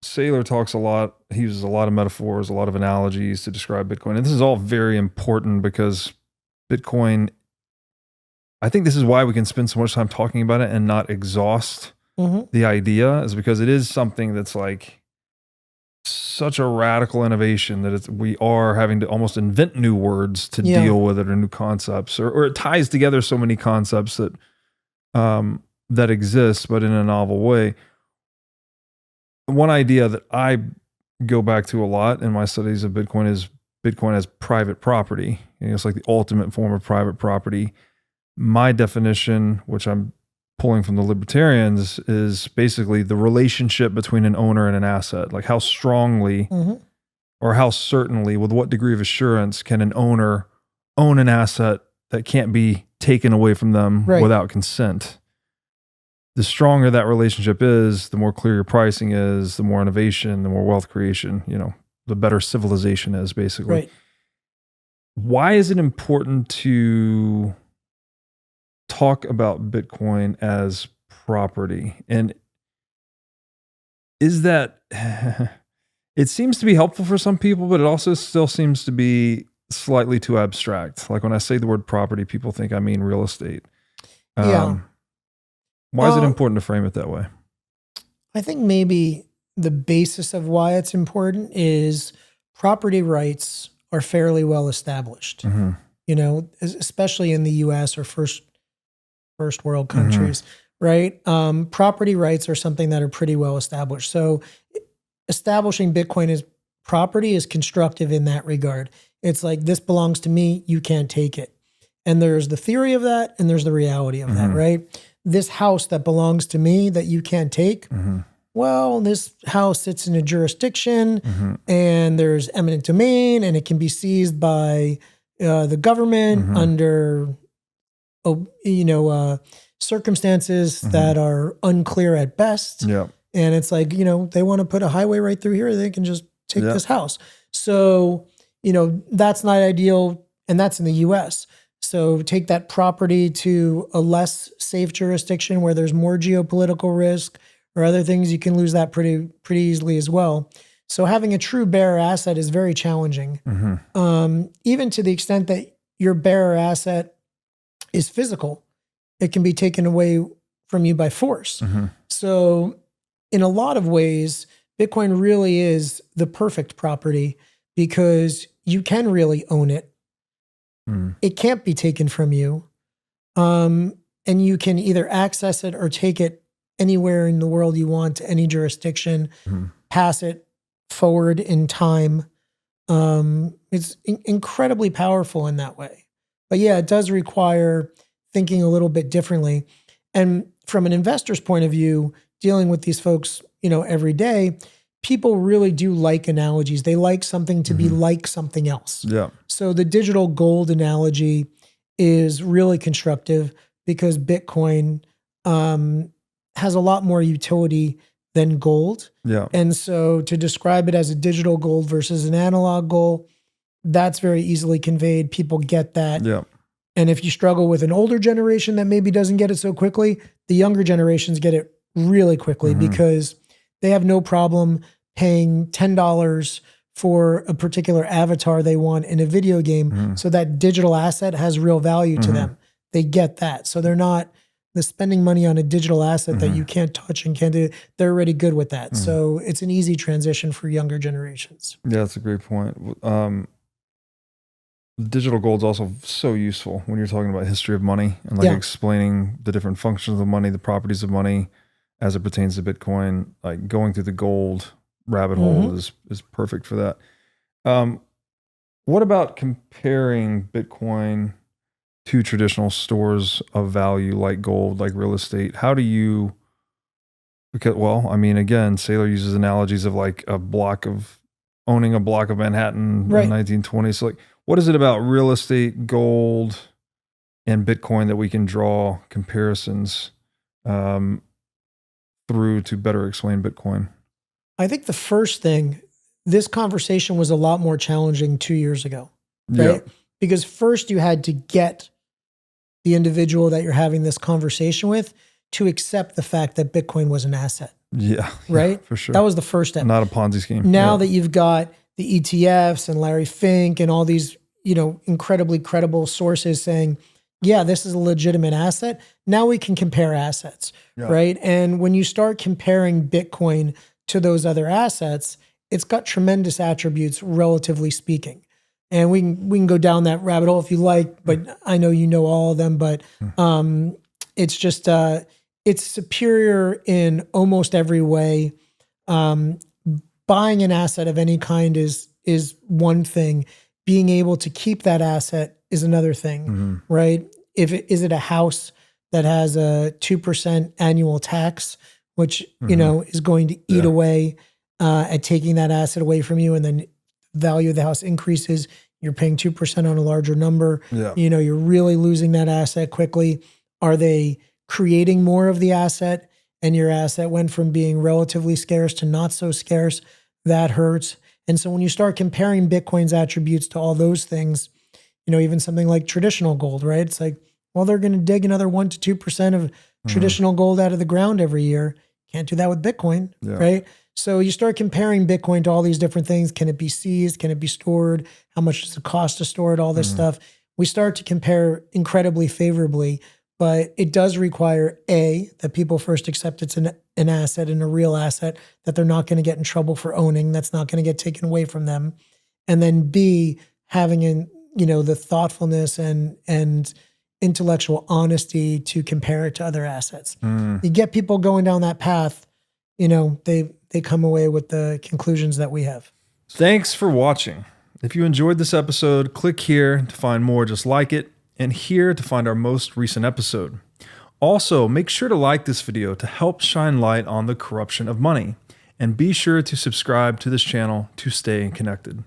Saylor talks a lot. He uses a lot of metaphors, a lot of analogies to describe Bitcoin. And this is all very important because Bitcoin, I think this is why we can spend so much time talking about it and not exhaust the idea, is because it is something that's like such a radical innovation that we are having to almost invent new words to deal with it, or new concepts, or it ties together so many concepts that that exist, but in a novel way. One idea that I go back to a lot in my studies of Bitcoin is Bitcoin as private property. It's like the ultimate form of private property. My definition, which I'm pulling from the libertarians, is basically the relationship between an owner and an asset. Like how strongly or how certainly, with what degree of assurance can an owner own an asset that can't be taken away from them without consent? The stronger that relationship is, the more clear your pricing is, the more innovation, the more wealth creation, the better civilization is, basically. Right. Why is it important to talk about Bitcoin as property? And is that, it seems to be helpful for some people, but it also still seems to be slightly too abstract. Like when I say the word property, people think I mean real estate. Why is it important to frame it that way? I think maybe the basis of why it's important is property rights are fairly well established, especially in the US or first world countries, right? Property rights are something that are pretty well established. So establishing Bitcoin as property is constructive in that regard. It's like, this belongs to me, you can't take it. And there's the theory of that, and there's the reality of that, right? This house that belongs to me that you can't take, well, this house sits in a jurisdiction and there's eminent domain, and it can be seized by the government under, circumstances that are unclear at best. Yeah. And it's like, they want to put a highway right through here, they can just take this house. So, that's not ideal, and that's in the US. So take that property to a less safe jurisdiction where there's more geopolitical risk or other things, you can lose that pretty easily as well. So having a true bearer asset is very challenging, even to the extent that your bearer asset is physical. It can be taken away from you by force. So in a lot of ways, Bitcoin really is the perfect property because you can really own it. It can't be taken from you. And you can either access it or take it anywhere in the world you want, to any jurisdiction, pass it forward in time. It's incredibly powerful in that way. But yeah, it does require thinking a little bit differently. And from an investor's point of view, dealing with these folks, every day, people really do like analogies. They like something to be like something else. Yeah. So the digital gold analogy is really constructive because Bitcoin has a lot more utility than gold. Yeah. And so to describe it as a digital gold versus an analog gold, that's very easily conveyed. People get that. Yeah. And if you struggle with an older generation that maybe doesn't get it so quickly, the younger generations get it really quickly because they have no problem paying $10 for a particular avatar they want in a video game. So that digital asset has real value to them. They get that. So they're not spending money on a digital asset that you can't touch and can't do. They're already good with that. So it's an easy transition for younger generations. Yeah, that's a great point. Digital gold is also so useful when you're talking about history of money and explaining the different functions of money, the properties of money as it pertains to Bitcoin. Like going through the gold rabbit hole is perfect for that. What about comparing Bitcoin to traditional stores of value like gold, like real estate? How do you, because, again, Saylor uses analogies of like owning a block of Manhattan in 1920. So like, what is it about real estate, gold, and Bitcoin that we can draw comparisons through to better explain Bitcoin? I think the first thing, this conversation was a lot more challenging 2 years ago, right? Yeah. Because first you had to get the individual that you're having this conversation with to accept the fact that Bitcoin was an asset. Yeah. right? For sure. That was the first step. Not a Ponzi scheme. Now that you've got the ETFs and Larry Fink and all these, incredibly credible sources saying, yeah, this is a legitimate asset. Now we can compare assets, right? And when you start comparing Bitcoin to those other assets, it's got tremendous attributes, relatively speaking. And we can go down that rabbit hole if you like, but I know you know all of them. But it's just it's superior in almost every way. Buying an asset of any kind is one thing. Being able to keep that asset is another thing, right? Is it a house that has a 2% annual tax, which is going to eat away at taking that asset away from you, and then the value of the house increases. You're paying 2% on a larger number. You're really losing that asset quickly. Are they creating more of the asset, and your asset went from being relatively scarce to not so scarce? That hurts. And so when you start comparing Bitcoin's attributes to all those things, even something like traditional gold, right? It's like, well, they're going to dig another 1 to 2% of traditional gold out of the ground every year. Can't do that with Bitcoin, right? So you start comparing Bitcoin to all these different things. Can it be seized? Can it be stored? How much does it cost to store it? All this stuff. We start to compare incredibly favorably, but it does require that people first accept it's an asset and a real asset that they're not going to get in trouble for owning. That's not going to get taken away from them. And then B, having the thoughtfulness and intellectual honesty to compare it to other assets. You get people going down that path, they come away with the conclusions that we have. Thanks for watching. If you enjoyed this episode, click here to find more just like it, and here to find our most recent episode. Also, make sure to like this video to help shine light on the corruption of money, and be sure to subscribe to this channel to stay connected.